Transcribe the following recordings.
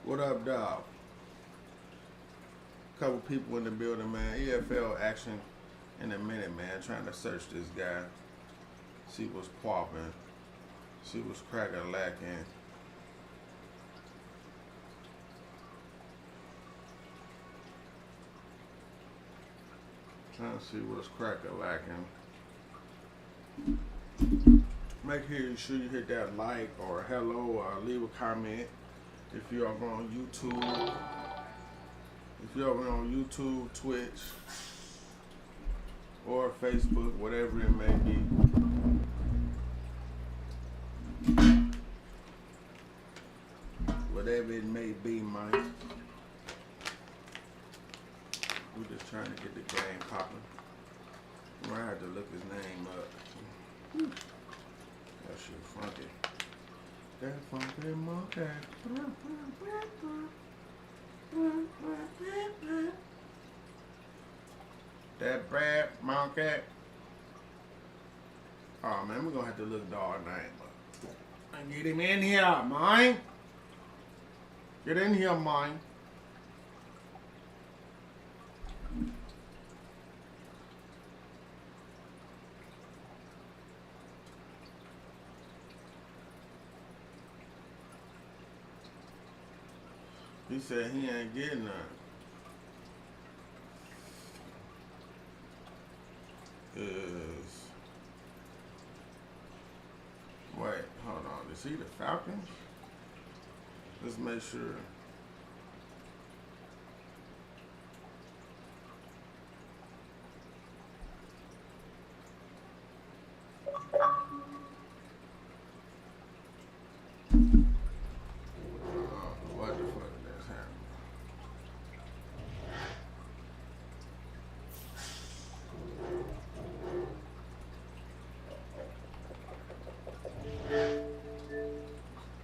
What up, dog? Couple people in the building, man. EFL action in a minute, man. Trying to search this guy. See what's popping. See what's cracking lacking. Trying to see what's cracking lacking. Make sure you hit that like or hello or leave a comment. If you are on YouTube, Twitch, or Facebook, whatever it may be. Whatever it may be, Mike. We're just trying to get the game popping. I might have to look his name up. That shit funky. That funky monkey. That bad monkey. Oh man, we're gonna have to look dog name up. And get him in here, mine. Get in here, mine. He said he ain't getting none. Wait, hold on. Is he the Falcons? Let's make sure. What the fuck is that happening?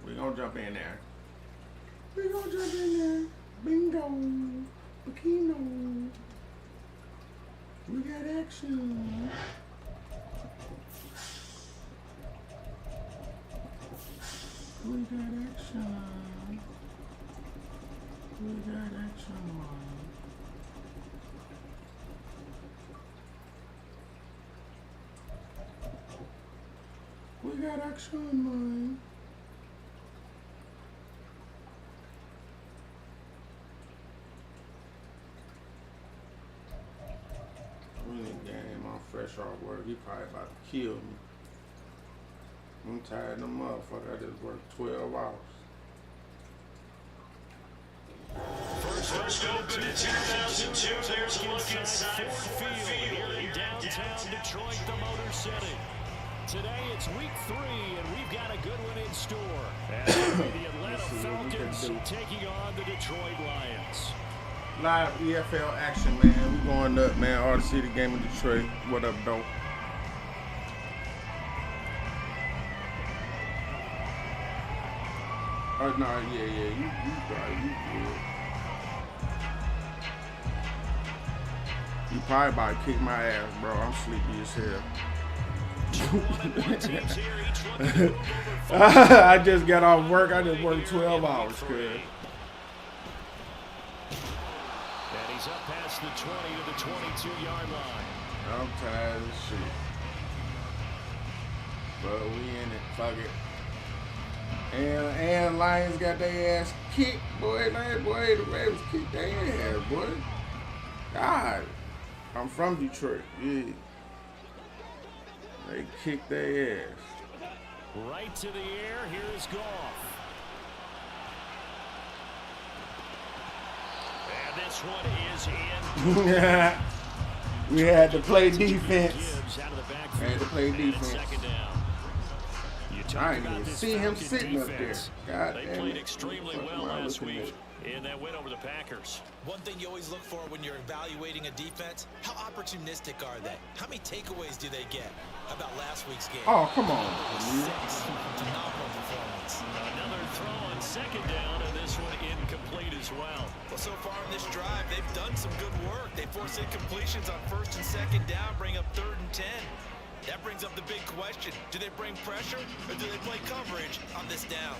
We gonna jump in there. We gonna jump in there. Bingo. Bikino. We got action. We got action. We got action, man. We got action, man. Really game, I'm fresh off work. He probably about to kill me. I'm tired of the motherfucker. I just worked 12 hours. First open in 2002, there's a look inside Ford Field here in downtown Detroit, the Motor City. Today it's week 3, and we've got a good one in store. As the Atlanta Falcons taking on the Detroit Lions. Live EFL action, man. We going up, man. All to see the game in Detroit. What up, though? Oh, no, yeah, you good. You probably about to kick my ass, bro. I'm sleepy as hell. I just got off work. I just worked 12 hours, kid. And he's up past the 20 to the 22-yard line. I'm tired as shit. But we in it. Fuck it. And Lions got their ass kicked, boy. The Ravens kicked their ass, boy. God. I'm from Detroit. Yeah. They kicked their ass. Right to the air. Here's Goff. And this one is in. We had to play defense. I didn't even see him sitting up there. God they damn played it. extremely well last week in that win over the Packers. One thing you always look for when you're evaluating a defense, how opportunistic are they? How many takeaways do they get? How about last week's game? Oh, come on. 6. Phenomenal performance. Another throw on second down, and this one incomplete as well. Well, so far in this drive, they've done some good work. They force incompletions on first and second down, bring up 3rd and 10. That brings up the big question. Do they bring pressure or do they play coverage on this down?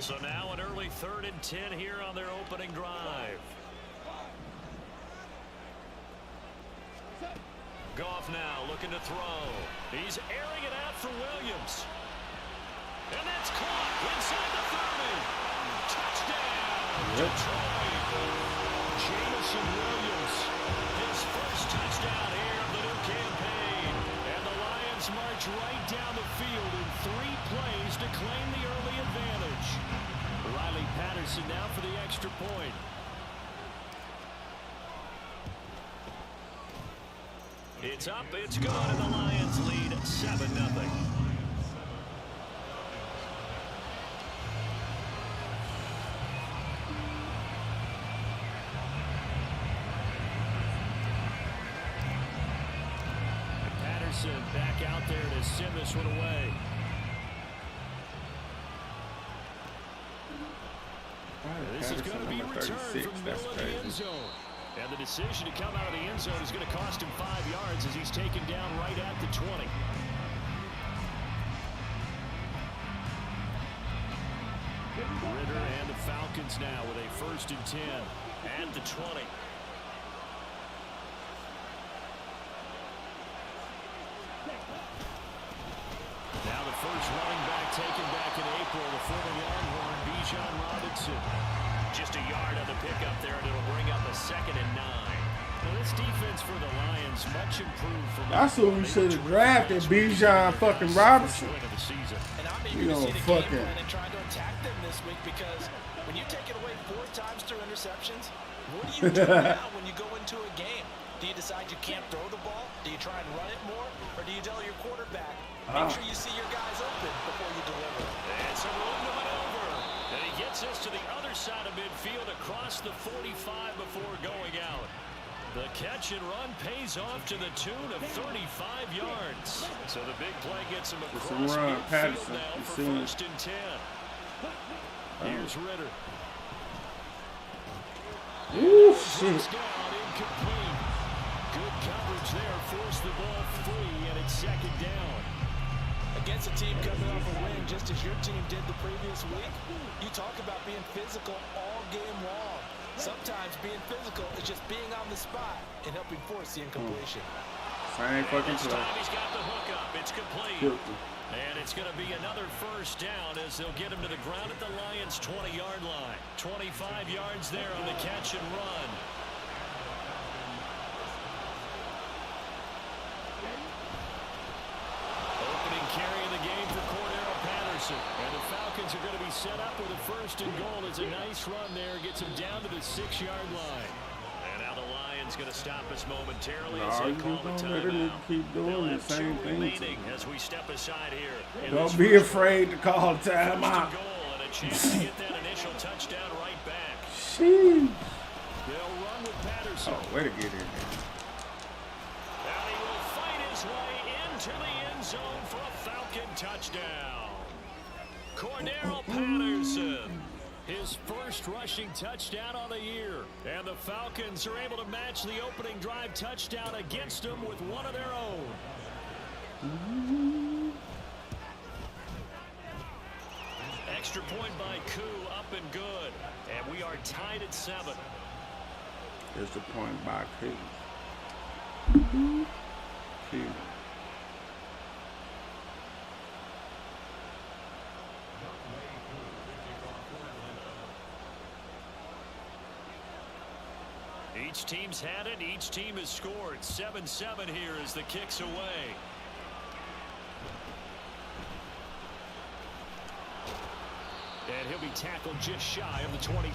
So now an early 3rd and 10 here on their opening drive. Goff now looking to throw. He's airing it out for Williams. And that's caught inside the 30. Touchdown, Detroit. Jameson Williams, his first touchdown here of the new campaign. And the Lions march right down the field in 3 plays to claim the early advantage. Riley Patterson now for the extra point. It's up, it's good, and the Lions lead 7-0. Patterson back out there to send this one away. This is going to be returned from the middle of the end zone. And the decision to come out of the end zone is going to cost him 5 yards as he's taken down right at the 20. Ritter and the Falcons now with a 1st and 10 at the 20. Now the first running back taken back in April, the former Longhorn, Bijan Robinson. Just a yard on the pickup there, and it'll bring up a 2nd and 9. Now this defense for the Lions much improved from. That's what we should have drafted, Bijan fucking Robinson. And I'm eager to see the game plan and trying to attack them this week, because when you take it away 4 times through interceptions, what do you do now when you go into a game? Do you decide you can't throw the ball? Do you try and run it more? Or do you tell your quarterback, make sure you see your guys open before you deliver? And some room to maneuver. And he gets us to the other side of midfield across the 45 before going out. The catch and run pays off to the tune of 35 yards. So the big play gets him across midfield now for 1st and 10. Here's Ritter. Ooh, shit. Down, incomplete. Good coverage there, forced the ball free, and it's 2nd down. Against a team coming off a win, just as your team did the previous week, you talk about being physical all game long. Sometimes being physical is just being on the spot and helping force the incompletion. Same fucking This play. time he's got the hook up. It's complete. And it's going to be another 1st down as they'll get him to the ground at the Lions' 20-yard line. 25 yards there on the catch and run. Opening carry of the game for Cordero Patterson. And the Falcons are going to be set up with a 1st and goal. It's a nice run there. Gets him down to the 6-yard line. And now the Lions going to stop us momentarily as they call the timeout. Keep doing the same thing. As we step aside here. Don't be afraid to call timeout. And a chance to get that initial touchdown right back. Sheesh. They'll run with Patterson. Oh, way to get in there. And he will fight his way into the end zone for a Falcon touchdown. Cordero Patterson, his first rushing touchdown on the year. And the Falcons are able to match the opening drive touchdown against them with one of their own. Extra point by Koo, up and good. And we are tied at 7. There's the point by Koo. Koo. Each team's had it. Each team has scored. 7-7 here as the kick's away. And he'll be tackled just shy of the 25.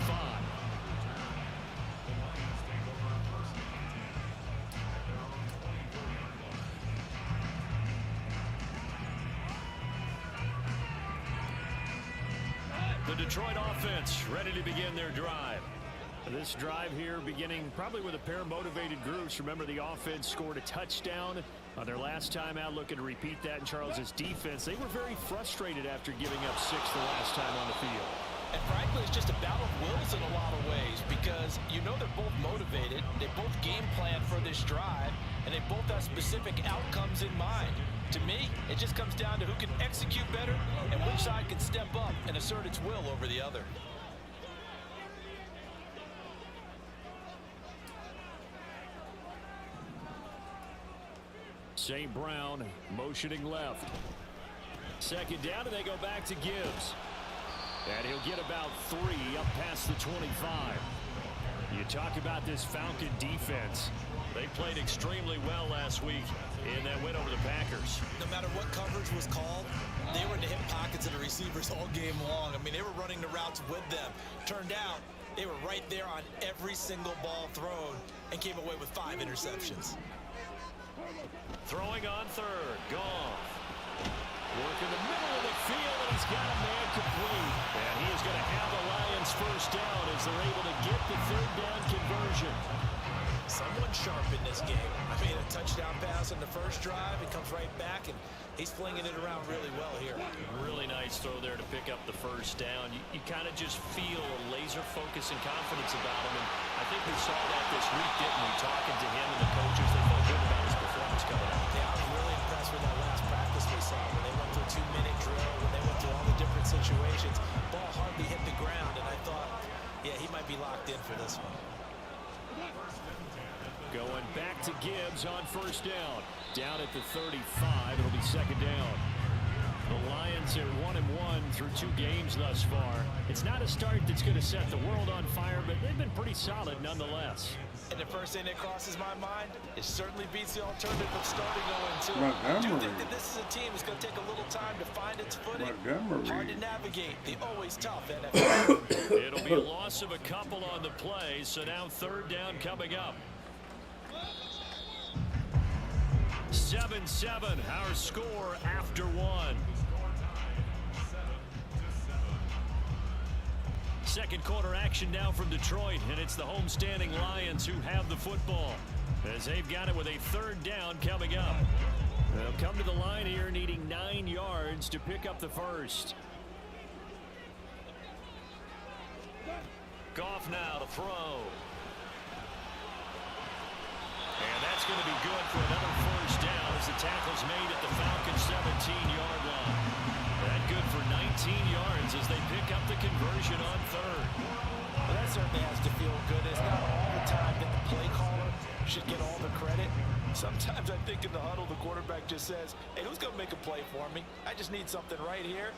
The Detroit offense ready to begin their drive. This drive here beginning probably with a pair of motivated groups. Remember, the offense scored a touchdown on their last time out, looking to repeat that in Charles's defense. They were very frustrated after giving up 6 the last time on the field. And frankly, it's just a battle of wills in a lot of ways, because you know they're both motivated, they both game plan for this drive, and they both have specific outcomes in mind. To me, it just comes down to who can execute better and which side can step up and assert its will over the other. St. Brown motioning left. Second down, and they go back to Gibbs. And he'll get about 3 up past the 25. You talk about this Falcon defense. They played extremely well last week in that win over the Packers. No matter what coverage was called, they were in the hip pockets of the receivers all game long. I mean, they were running the routes with them. Turned out, they were right there on every single ball thrown and came away with 5 interceptions. Throwing on third, Goff. Work in the middle of the field, and he's got a man complete. And he is going to have the Lions first down as they're able to get the third down conversion. Someone sharp in this game. I mean, a touchdown pass on the first drive. It comes right back, and he's flinging it around really well here. Really nice throw there to pick up the first down. You kind of just feel a laser focus and confidence about him. And I think we saw that this week, didn't we? Talking to him and the coaches, they felt good about his performance coming out. Yeah, I was really impressed with that last practice we saw when they went through a 2-minute drill, when they went through all the different situations. Ball hardly hit the ground, and I thought, yeah, he might be locked in for this one. Going back to Gibbs on first down. Down at the 35, it'll be second down. The Lions are 1-1 through 2 games thus far. It's not a start that's going to set the world on fire, but they've been pretty solid nonetheless. And the first thing that crosses my mind, it certainly beats the alternative of starting 0-2. I do think that this is a team that's going to take a little time to find its footing. Hard to navigate. The always tough NFL. It'll be a loss of a couple on the play, so now third down coming up. 7-7, our score after 1. Second quarter action now from Detroit, and it's the homestanding Lions who have the football as they've got it with a third down coming up. They'll come to the line here needing 9 yards to pick up the first. Goff now to throw. And that's going to be good for another first down as the tackle's made at the Falcons' 17-yard line. That good for 19 yards as they pick up the conversion on third. Well, that certainly has to feel good. It's not all the time that the play caller should get all the credit. Sometimes I think in the huddle, the quarterback just says, hey, who's going to make a play for me? I just need something right here.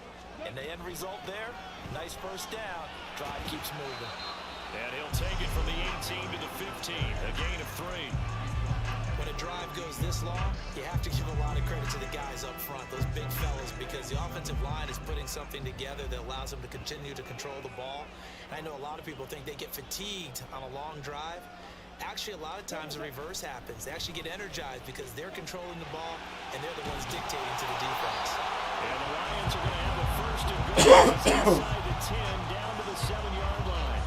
And the end result there, nice first down. Drive keeps moving. And he'll take it from the 18 to the 15, a gain of 3. When a drive goes this long, you have to give a lot of credit to the guys up front, those big fellas, because the offensive line is putting something together that allows them to continue to control the ball. And I know a lot of people think they get fatigued on a long drive. Actually, a lot of times the reverse happens. They actually get energized because they're controlling the ball, and they're the ones dictating to the defense. And the Lions are going to have a first and goal inside the 10, down to the 7-yard line.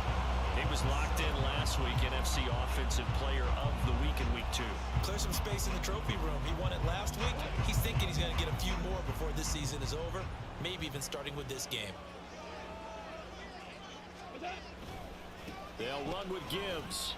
He was locked in last week, NFC Offensive Player of the Week in Week 2. Clear some space in the trophy room. He won it last week. He's thinking he's going to get a few more before this season is over, maybe even starting with this game. They'll run with Gibbs.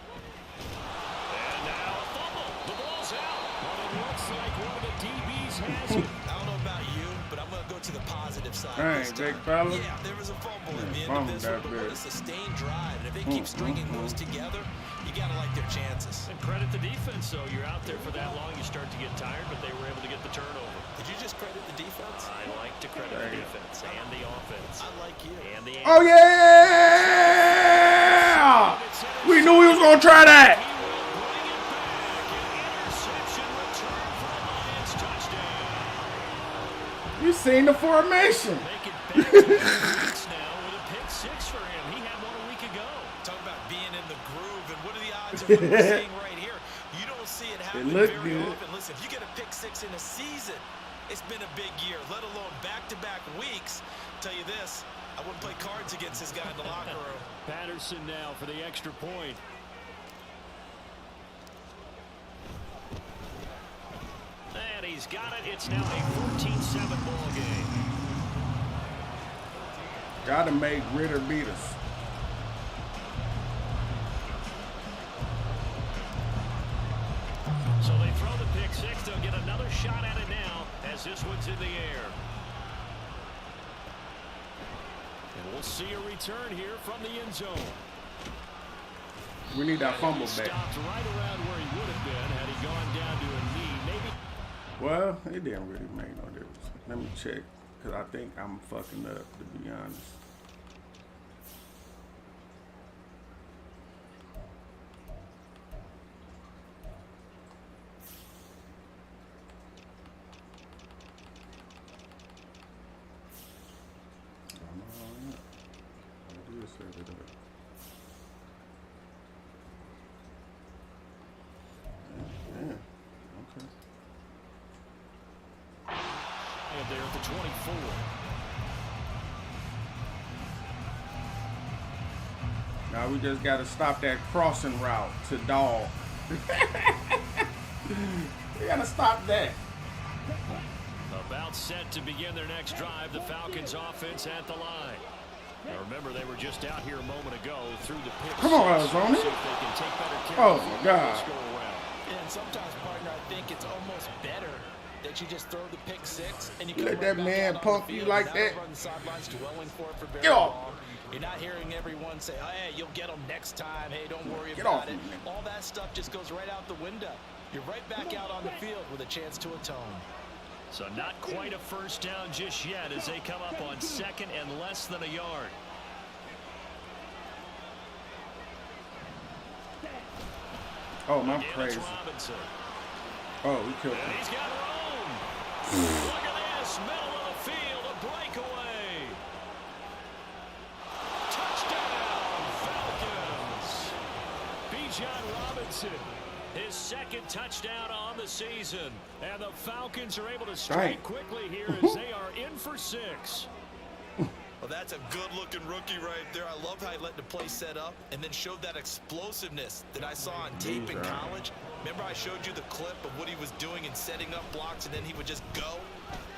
And now a fumble. The ball's out. But it looks like one of the DBs has it. I don't know about you, but I'm going to go to the positive side. Dang, big fella. Yeah, there was a fumble at the end of this one, but a sustained drive. And if they keep stringing those together, you got to like their chances. And credit the defense, though. You're out there for that long, you start to get tired, but they were able to get the turnover. Did you just credit the defense? I like to credit the defense and the offense. I like you. And the Oh, yeah! We knew he was going to try that. He will bring it back. An interception return for a Lions touchdown. You seen the formation. Make it back to the weeks now with a pick 6 for him. He had one a week ago. Talk about being in the groove, and what are the odds of what we're seeing right here? You don't see it happen very often. Listen, if you get a pick 6 in a season, it's been a big year, let alone back-to-back weeks. Tell you this, I wouldn't play cards against this guy in the locker room. Patterson now for the extra point. And he's got it. It's now a 14-7 ball game. Gotta make Ritter beat us. So they throw the pick 6. They'll get another shot at it now as this one's in the air. And we'll see a return here from the end zone. We need that fumble back. Stopped right around where he would have been had he gone down to a knee. Maybe. Well, it didn't really make no difference. Let me check, because I think I'm fucking up, to be honest. There at the 24. Now we just got to stop that crossing route to dog. We got to stop that. About set to begin their next drive, the Falcons offense at the line. Now remember, they were just out here a moment ago through the pick. Come on, Arizona. Oh, my God. And sometimes, partner, I think it's almost better that you just throw the pick six and you let that man pump you like that. Get off. You're not hearing everyone say, oh, hey, you'll get them next time. Hey, don't worry about it. All that stuff just goes right out the window. You're right back out on the field with a chance to atone. So not quite a first down just yet as they come up on second and less than a yard. Oh, my crazy. Oh, we killed him. He's got room. Look at this, middle of the field, a breakaway. Touchdown, Falcons. Bijan Robinson, his second touchdown on the season. And the Falcons are able to strike quickly here as they are in for 6. Well, that's a good-looking rookie right there. I love how he let the play set up and then showed that explosiveness that I saw on tape in college. Remember I showed you the clip of what he was doing and setting up blocks, and then he would just go?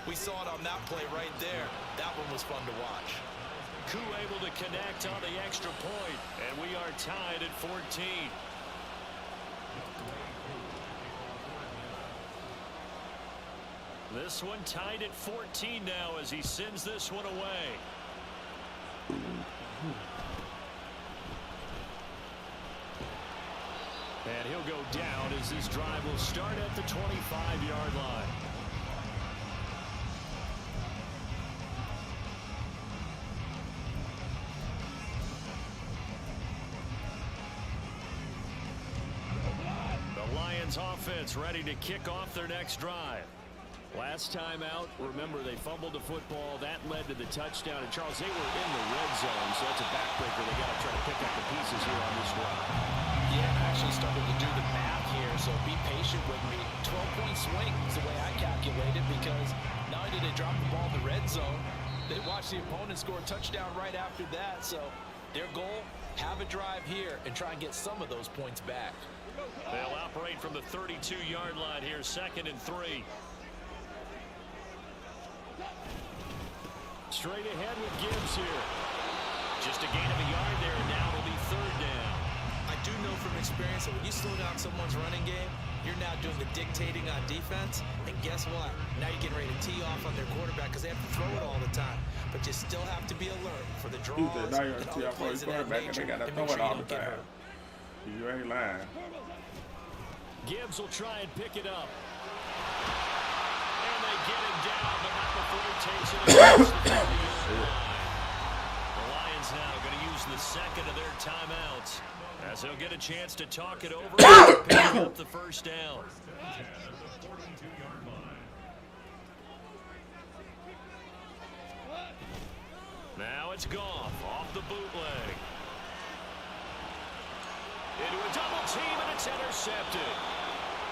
We saw it on that play right there. That one was fun to watch. Koo able to connect on the extra point, and we are tied at 14. This one tied at 14 now as he sends this one away. And he'll go down as this drive will start at the 25-yard line. The Lions offense ready to kick off their next drive. Last time out, remember, they fumbled the football. That led to the touchdown. And, Charles, they were in the red zone, so that's a backbreaker. They got to try to pick up the pieces here on this drive. Yeah, I actually started to do the math here, so be patient with me. 12-point swing is the way I calculate it, because not only did they drop the ball in the red zone, they watched the opponent score a touchdown right after that. So their goal, have a drive here and try and get some of those points back. They'll operate from the 32-yard line here, 2nd and 3. Straight ahead with Gibbs here. Just a gain of a yard there, and now it'll be 3rd down. I do know from experience that when you slow down someone's running game, you're now doing the dictating on defense. And guess what? Now you're getting ready to tee off on their quarterback because they have to throw it all the time. But you still have to be alert for the draws and other plays of that nature. They got to throw it all the time. You ain't lying. Gibbs will try and pick it up. And they get him down, but not before he takes it across the 30-yard line. The Lions now going to use the second of their timeouts as they'll get a chance to talk it over and pick up the first down. Now it's Goff off the bootleg. Into a double team, and it's intercepted.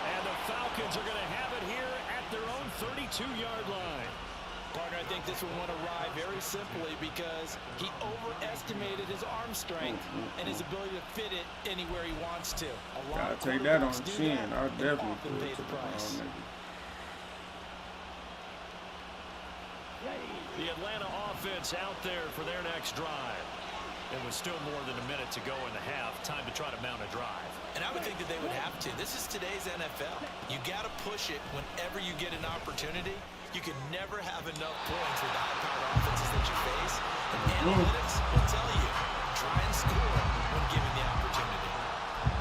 And the Falcons are going to have it here at their own 32-yard line. Partner, I think this one went awry very simply because he overestimated his arm strength and his ability to fit it anywhere he wants to. Gotta take that on the chin. I'll definitely put it to the price. The Atlanta offense out there for their next drive. It was still more than a minute to go in the half. Time to try to mount a drive. And I would think that they would have to. This is today's NFL. You got to push it whenever you get an opportunity. You can never have enough points with the high-powered offenses that you face. And analytics will tell you, try and score when given the opportunity.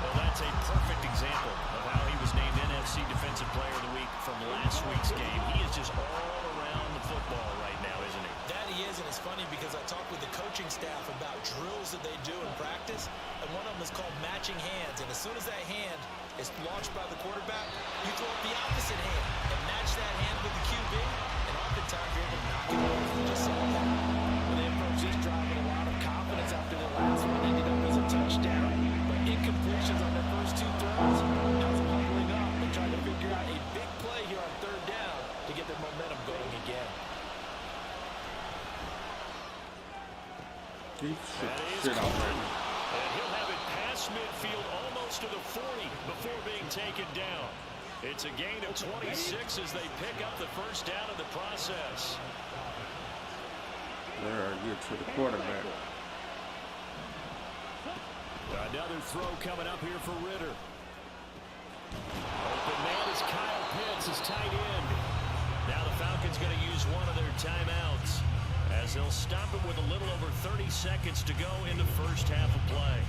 Well, that's a perfect example of how he was named NFC Defensive Player of the Week from last week's game. He is just all around the football right now, isn't he? That he is, and it's funny because I talked with the coaching staff about drills that they do in practice, and one of them is called matching hands. And as soon as that hand is launched by the quarterback, you throw up the opposite hand and match that hand with the QB, and oftentimes you're able to knock it off with just like that. Well, they approach this drive with a lot of confidence after their last one ended up as a touchdown, but incompletions on their first two throws has them huddling up and trying to figure out a big play here on third down to get their momentum going again. Shit out there. And he'll have it past midfield almost to the 40 before being taken down. It's a gain of 26 as they pick up the first down in the process. There, get to the quarterback. Another throw coming up here for Ritter. Open man is Kyle Pitts, his tight end. Now the Falcons going to use one of their timeouts, as they'll stop it with a little over 30 seconds to go in the first half of play.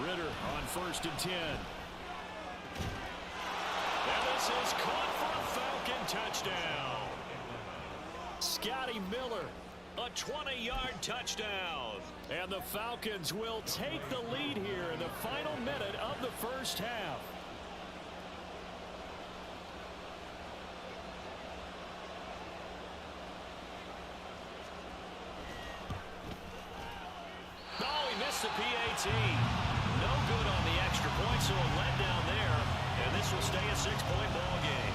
Ritter on 1st and 10. And this is caught for a Falcon touchdown. Scotty Miller, a 20-yard touchdown. And the Falcons will take the lead here in the final minute of the first half. Oh, he missed the PAT. No good on the extra point, so a letdown there. And this will stay a 6-point ball game.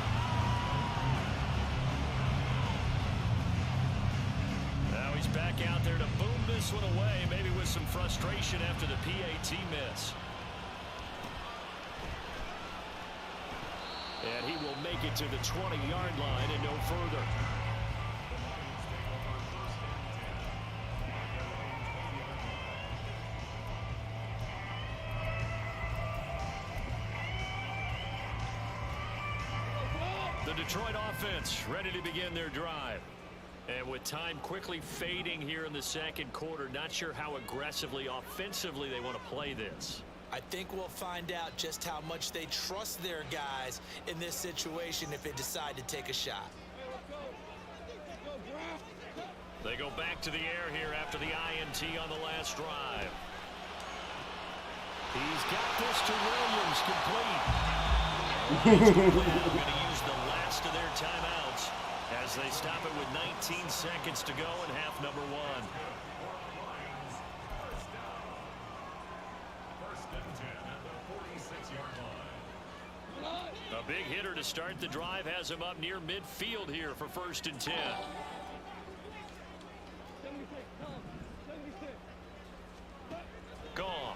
Now he's back out there to boom this one away, maybe with some frustration after the PAT miss. And he will make it to the 20-yard line and no further. The Detroit offense ready to begin their drive. And with time quickly fading here in the second quarter, not sure how aggressively, offensively they want to play this. I think we'll find out just how much they trust their guys in this situation if they decide to take a shot. They go back to the air here after the INT on the last drive. He's got this to Williams, complete. It's complete. They're going to use the last of their timeouts as they stop it with 19 seconds to go in half number 1. A big hitter to start the drive has him up near midfield here for 1st and 10. Gone.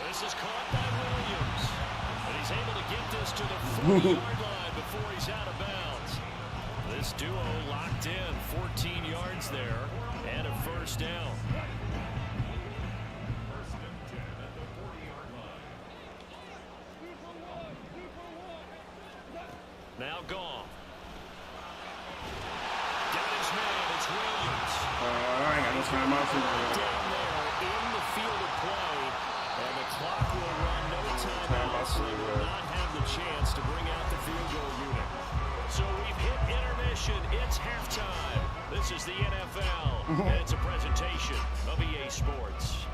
This is caught by Williams. And he's able to get this to the 40-yard line before he's out of bounds. This duo locked in, 14 yards there, and a first down. Now gone. Got his man, it's Williams. I ain't got no time out for Down there in the field of play, and the clock will run no timeouts, so they will not have the chance to bring out the field goal unit. So we've hit intermission. It's halftime. This is the NFL, and it's a presentation of EA Sports.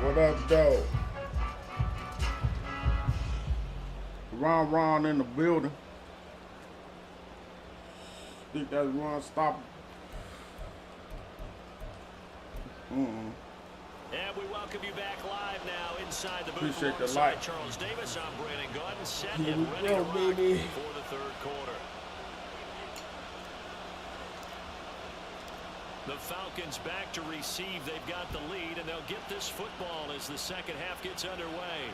What up, though? Ron in the building. Think that's Ron stop. And we welcome you back live now inside the booth. Appreciate the alongside like. Charles Davis. I'm Brandon Gordon, set Here and we ready go, to rock baby. for the third quarter. The Falcons back to receive. They've got the lead, and they'll get this football as the second half gets underway.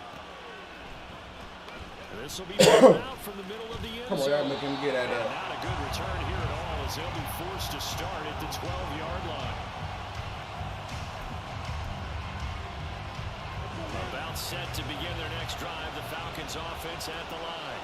This will be out from the middle of the end zone. Come on, y'all make him get at that. Not a good return here at all, as they'll be forced to start at the 12-yard line. About set to begin their next drive, the Falcons offense at the line.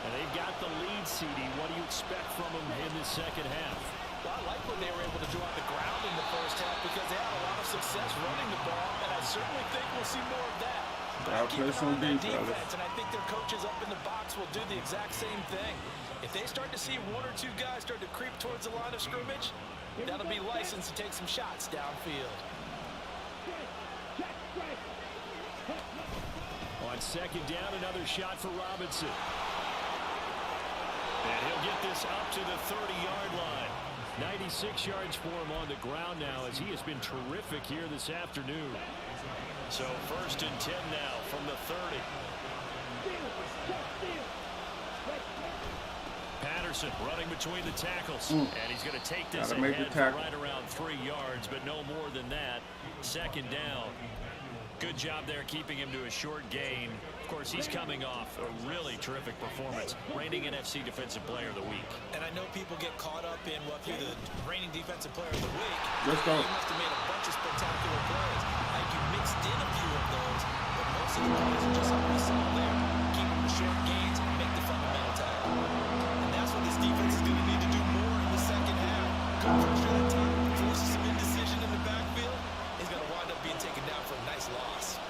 And they've got the lead, CD. What do you expect from them in the second half? Well, I like when they were able to draw the ground in the first half because they had a lot of success running the ball, and I certainly think we'll see more of that. But I keep an eye on that defense, and I think their coaches up in the box will do the exact same thing. If they start to see one or two guys start to creep towards the line of scrimmage, that'll be license to take some shots downfield. On second down, another shot for Robinson. And he'll get this up to the 30-yard line. 96 yards for him on the ground now, as he has been terrific here this afternoon. So first and 10 now from the 30. Patterson running between the tackles. And he's going to take this ahead for right around 3 yards, but no more than that. Second down. Good job there keeping him to a short gain. Of course, he's coming off a really terrific performance, reigning NFC Defensive Player of the Week. And I know people get caught up in, well, if you're the reigning Defensive Player of the Week, Let's go. you must have made a bunch of spectacular plays. Like you mixed in a few of those, but most of the plays are just like we saw there. Keep them to short gains and make the fundamental tackle. And that's what this defense is going to need to do more in the second half. Good pressure that time, forces some indecision in the backfield. He's going to wind up being taken down for a nice loss.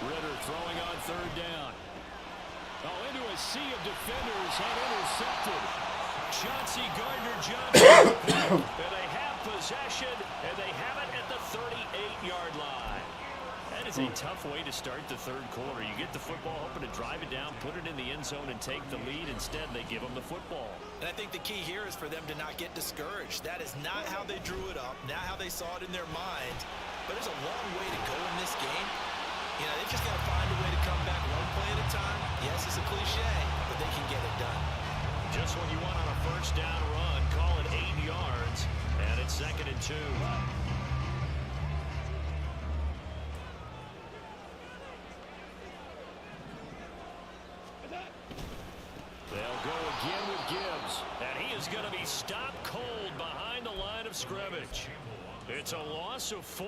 Ritter throwing on third down. Oh, into a sea of defenders and intercepted. Chauncey Gardner-Johnson. And they have possession, and they have it at the 38-yard line. That is a tough way to start the third quarter. You get the football, hoping to drive it down, put it in the end zone, and take the lead. Instead, they give them the football. And I think the key here is for them to not get discouraged. That is not how they drew it up, not how they saw it in their mind. But there's a long way to go in this game. You know, they just got to find a way to come back one play at a time. Yes, it's a cliche, but they can get it done. Just what you want on a first down run. Call it 8 yards, and it's 2nd and 2. They'll go again with Gibbs, and he is going to be stopped cold behind the line of scrimmage. It's a loss of 4.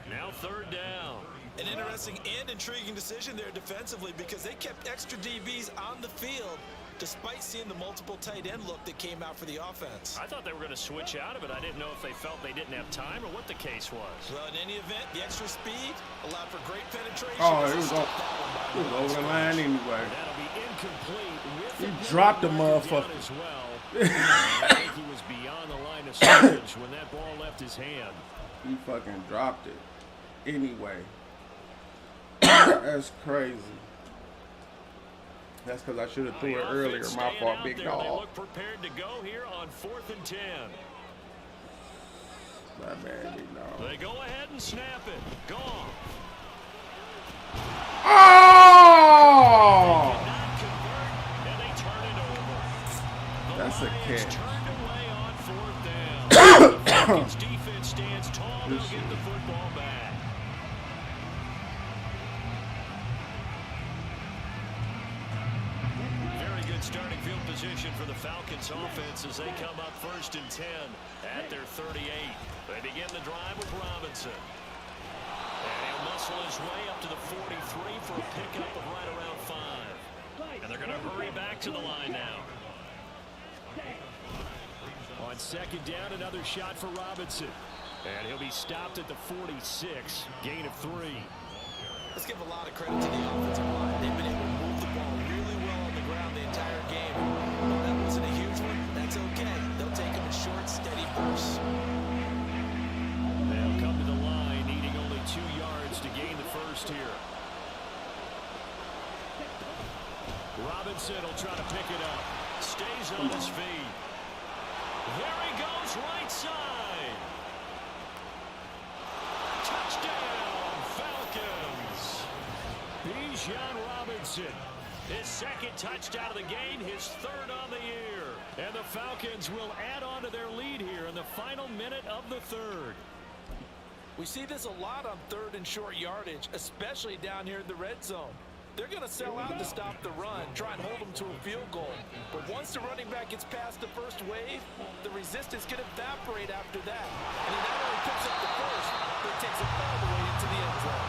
Now third down. An interesting and intriguing decision there defensively because they kept extra DBs on the field despite seeing the multiple tight end look that came out for the offense. I thought they were going to switch out of it. I didn't know if they felt they didn't have time or what the case was. Well, in any event, the extra speed allowed for great penetration. Oh, it was over the line anyway. That'll be incomplete. He dropped the motherfucker as well. I think he was beyond the line of scrimmage when that ball left his hand. He fucking dropped it anyway. That's crazy. That's because I should have threw it earlier. My fault, big dog. They look prepared to go here on 4th and 10. My bad, big dog. They go ahead and snap it. Gone. Oh! They did not convert, and they turn it over. That's a Lions catch. turned away on 4th down. The Falcons defense stands tall. They'll get the football back. Starting field position for the Falcons offense as they come up 1st and 10 at their 38. They begin the drive with Robinson. And he'll muscle his way up to the 43 for a pickup of right around 5. And they're going to hurry back to the line now. On second down, another shot for Robinson. And he'll be stopped at the 46, gain of 3. Let's give a lot of credit to the offensive line. They've been able to move the ball really well on the ground the entire game. While that wasn't a huge one, that's okay. They'll take them in short, steady bursts. They'll come to the line, needing only 2 yards to gain the first here. Robinson will try to pick it up. Stays on his feet. There he goes, right side. Touchdown, Falcons. Bijan Robinson, his second touchdown of the game, his third on the year. And the Falcons will add on to their lead here in the final minute of the third. We see this a lot on third and short yardage, especially down here in the red zone. They're going to sell out to stop the run, try and hold them to a field goal. But once the running back gets past the first wave, the resistance can evaporate after that. And he not only picks up the first, but takes it all the way into the end zone.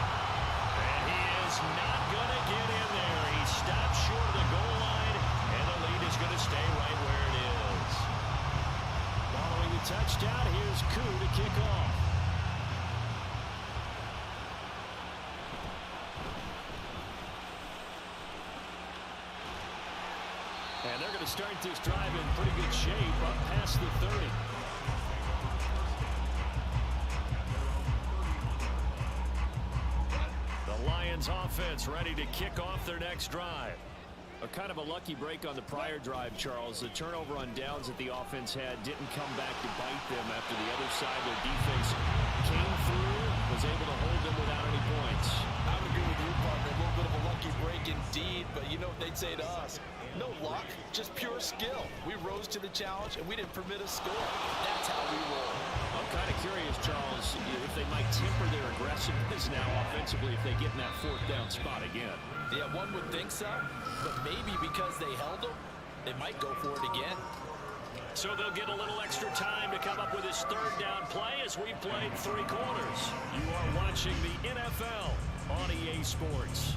And he is not going to get in there. He stops short of the goal line, and the lead is going to stay right where it is. Following the touchdown, here's Koo to kick off. And they're going to start this drive in pretty good shape up past the 30. The Lions offense ready to kick off their next drive. A kind of a lucky break on the prior drive, Charles. The turnover on downs that the offense had didn't come back to bite them after the other side. Their defense came through, was able to hold them without any points. I would agree with you, partner. A little bit of a lucky break indeed, but you know what they'd say to us. No luck, just pure skill. We rose to the challenge, and we didn't permit a score. That's how we roll. I'm kind of curious, Charles, if they might temper their aggressiveness now offensively if they get in that fourth down spot again. Yeah, one would think so, but maybe because they held them, they might go for it again. So they'll get a little extra time to come up with this third down play as we played 3 quarters. You are watching the NFL on EA Sports.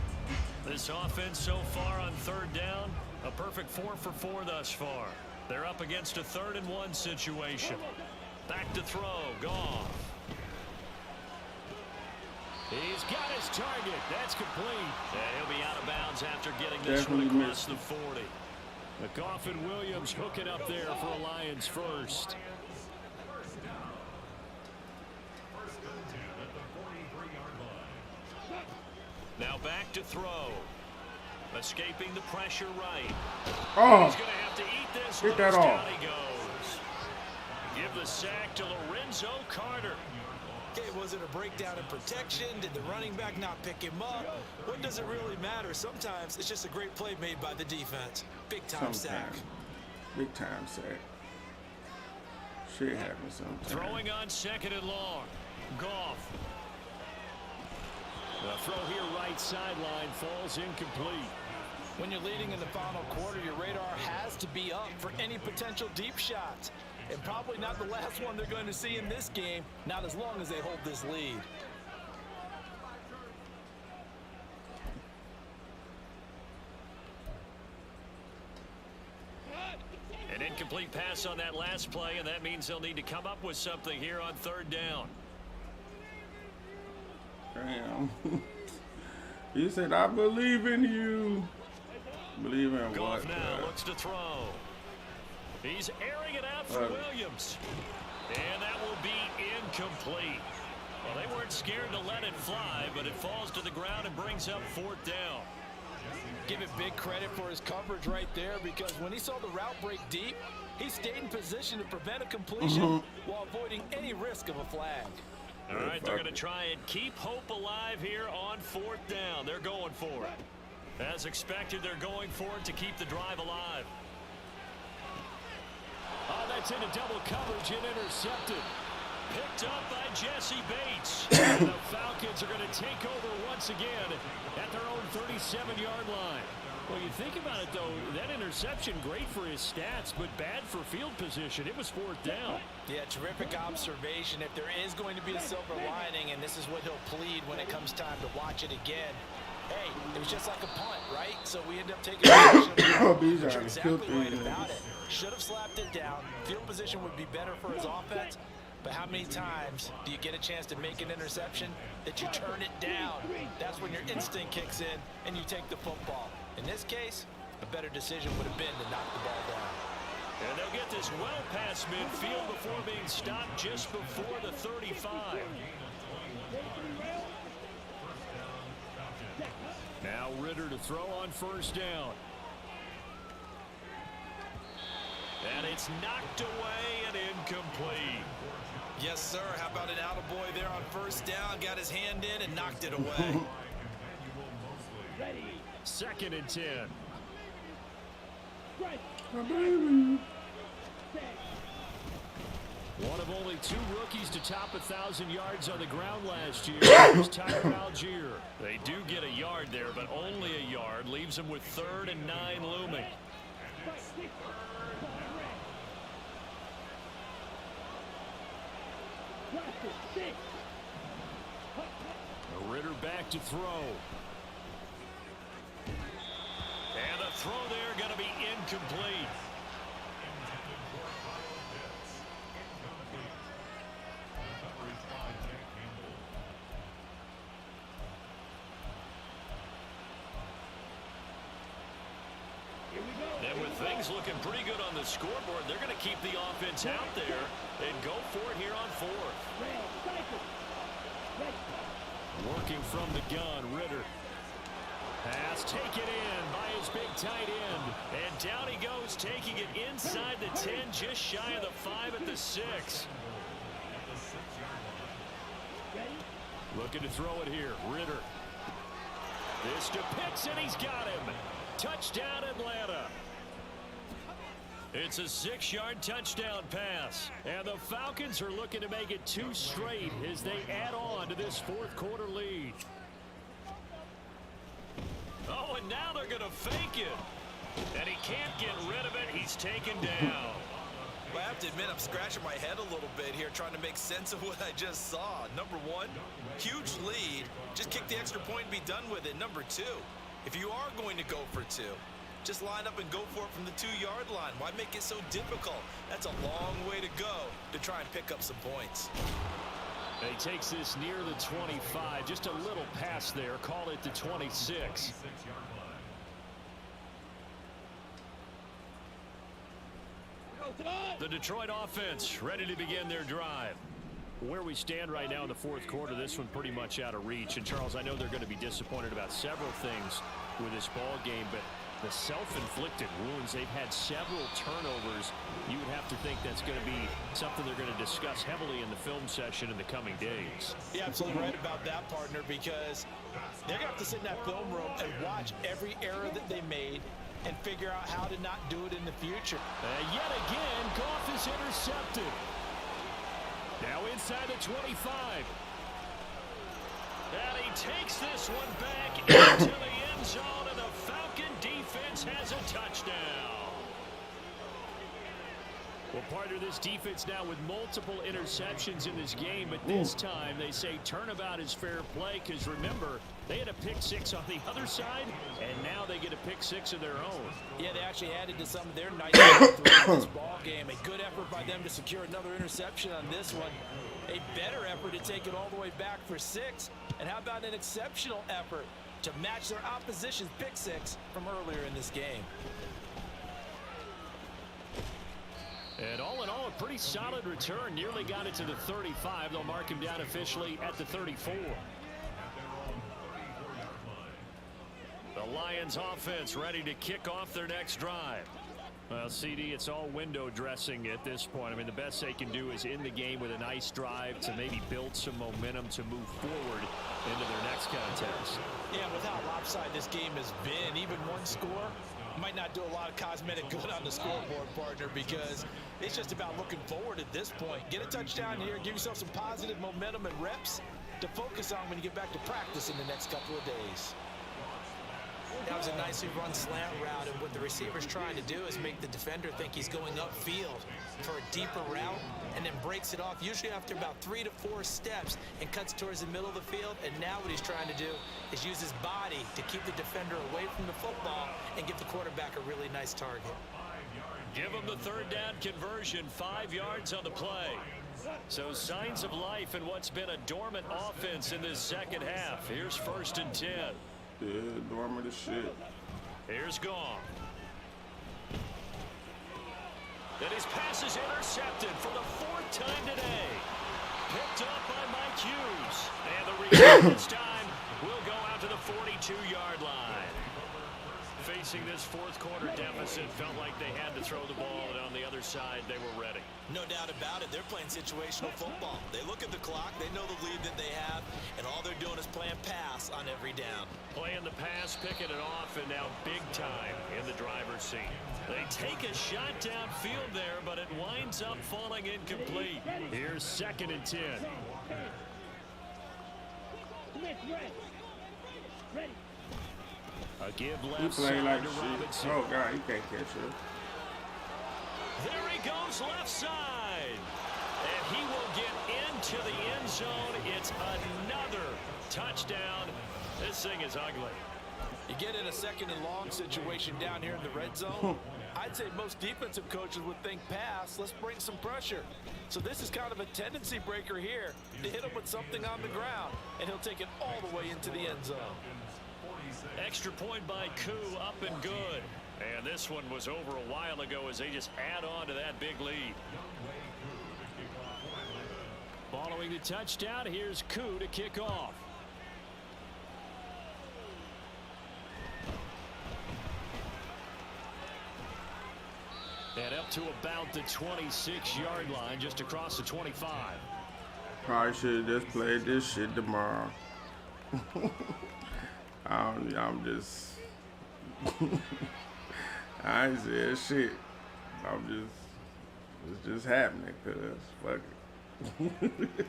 This offense so far on third down, a perfect 4 for 4 thus far. They're up against a 3rd and 1 situation. Back to throw, Goff. He's got his target. That's complete. And he'll be out of bounds after getting this one across the 40. Goff and Williams hooking up there for a Lions first. Now back to throw. Escaping the pressure right. Oh, he's going to have to eat this. Get that off. He goes. Give the sack to Lorenzo Carter. Okay, was it a breakdown in protection? Did the running back not pick him up? What does it really matter? Sometimes it's just a great play made by the defense. Big time sack. Big time sack. Shit happens sometimes. Throwing on 2nd and long. Goff. The throw here right sideline falls incomplete. When you're leading in the final quarter, your radar has to be up for any potential deep shots. And probably not the last one they're going to see in this game, not as long as they hold this lead. An incomplete pass on that last play, and that means they'll need to come up with something here on 3rd down. Damn. He said, I believe in you. Believe in Goff what? Now looks to throw. He's airing it out for Williams. And that will be incomplete. Well, they weren't scared to let it fly, but it falls to the ground and brings up 4th down. Give it big credit for his coverage right there, because when he saw the route break deep, he stayed in position to prevent a completion while avoiding any risk of a flag. All right, they're going to try and keep hope alive here on 4th down. They're going for it. As expected, they're going for it to keep the drive alive. Oh, that's into double coverage and intercepted. Picked up by Jesse Bates. And the Falcons are going to take over once again at their own 37-yard line. Well, you think about it, though, that interception, great for his stats, but bad for field position. It was 4th down. Yeah, terrific observation. If there is going to be a silver lining, and this is what he'll plead when it comes time to watch it again, hey, it was just like a punt, right? So we end up taking Bijan exactly right about it. Should have slapped it down. Field position would be better for his offense. But how many times do you get a chance to make an interception that you turn it down? That's when your instinct kicks in and you take the football. In this case, a better decision would have been to knock the ball down. And they'll get this well past midfield before being stopped just before the 35. Now Ritter to throw on 1st down. And it's knocked away and incomplete. Yes, sir. How about an attaboy there on first down? Got his hand in and knocked it away. 2nd and 10. My baby. One of only 2 rookies to top 1,000 yards on the ground last year was Tyler Algier. They do get a yard there, but only a yard. Leaves them with 3rd and 9 looming. Ritter back to throw. And the throw there going to be incomplete. And with things looking pretty good on the scoreboard, they're going to keep the offense out there and go for it here on 4th. Working from the gun, Ritter. Pass taken in by his big tight end. And down he goes, taking it inside the 10, just shy of the 5 at the 6. Looking to throw it here, Ritter. This to Pitts, and he's got him. Touchdown, Atlanta. It's a 6-yard touchdown pass. And the Falcons are looking to make it 2 straight as they add on to this 4th quarter lead. Oh, and now they're going to fake it. And he can't get rid of it. He's taken down. Well, I have to admit, I'm scratching my head a little bit here trying to make sense of what I just saw. Number 1, huge lead. Just kick the extra point and be done with it. Number 2, if you are going to go for 2, just line up and go for it from the 2-yard line. Why make it so difficult? That's a long way to go to try and pick up some points. He takes this near the 25. Just a little pass there. Call it the 26. The Detroit offense ready to begin their drive. Where we stand right now in the 4th quarter, this one pretty much out of reach. And, Charles, I know they're going to be disappointed about several things with this ball game, but the self-inflicted wounds, they've had several turnovers. You would have to think that's going to be something they're going to discuss heavily in the film session in the coming days. Yeah, absolutely right about that, partner, because they're going to have to sit in that film room and watch every error that they made and figure out how to not do it in the future. Yet again, Goff is intercepted. Now inside the 25. And he takes this one back into the end zone, and the Falcon defense has a touchdown. Well, partner, this defense now with multiple interceptions in this game, but this time they say turnabout is fair play because, remember, they had a pick 6 on the other side, and now they get a pick 6 of their own. Yeah, they actually added to some of their nice throughout this ball game. A good effort by them to secure another interception on this one. A better effort to take it all the way back for 6. And how about an exceptional effort to match their opposition's pick 6 from earlier in this game? And all in all, a pretty solid return. Nearly got it to the 35. They'll mark him down officially at the 34. The Lions offense ready to kick off their next drive. Well, CD, it's all window dressing at this point. I mean, the best they can do is end the game with a nice drive to maybe build some momentum to move forward into their next contest. Yeah, with how lopsided this game has been, even one score might not do a lot of cosmetic good on the scoreboard, partner, because it's just about looking forward at this point. Get a touchdown here, give yourself some positive momentum and reps to focus on when you get back to practice in the next couple of days. That was a nicely run slant route, and what the receiver's trying to do is make the defender think he's going upfield for a deeper route, and then breaks it off usually after about 3 to 4 steps and cuts towards the middle of the field. And now what he's trying to do is use his body to keep the defender away from the football and give the quarterback a really nice target. Give him the 3rd down conversion, 5 yards on the play. So signs of life in what's been a dormant offense in this second half. Here's 1st and 10. Yeah, dormant as shit. Here's Goff. And his pass is intercepted for the 4th time today. Picked up by Mike Hughes. And the return this time will go out to the 42-yard line. facing this fourth quarter deficit, felt like they had to throw the ball, and on the other side, they were ready. No doubt about it. They're playing situational football. They look at the clock, they know the lead that they have, and all they're doing is playing pass on every down. Playing the pass, picking it off, and now big time in the driver's seat. They take a shot downfield there, but it winds up falling incomplete. Here's 2nd and 10. A give left side like to shit. Robinson. Oh, God, he can't catch it. There he goes left side. And he will get into the end zone. It's another touchdown. This thing is ugly. You get in a 2nd and long situation down here in the red zone. I'd say most defensive coaches would think pass. Let's bring some pressure. So this is kind of a tendency breaker here to hit him with something on the ground, and he'll take it all the way into the end zone. Extra point by Koo, up and good. And this one was over a while ago as they just add on to that big lead. Following the touchdown, here's Koo to kick off. And up to about the 26-yard line, just across the 25. Probably should have just played this shit tomorrow. I'm just... I ain't said shit. It's just happening, cuz, fuck it.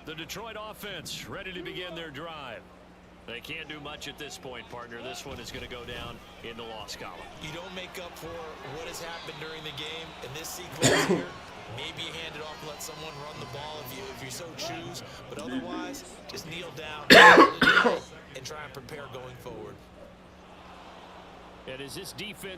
The Detroit offense ready to begin their drive. They can't do much at this point, partner. This one is going to go down in the loss column. You don't make up for what has happened during the game in this sequence here. Maybe you hand it off and let someone run the ball if you so choose. But otherwise, just kneel down and try and prepare going forward. And as this defense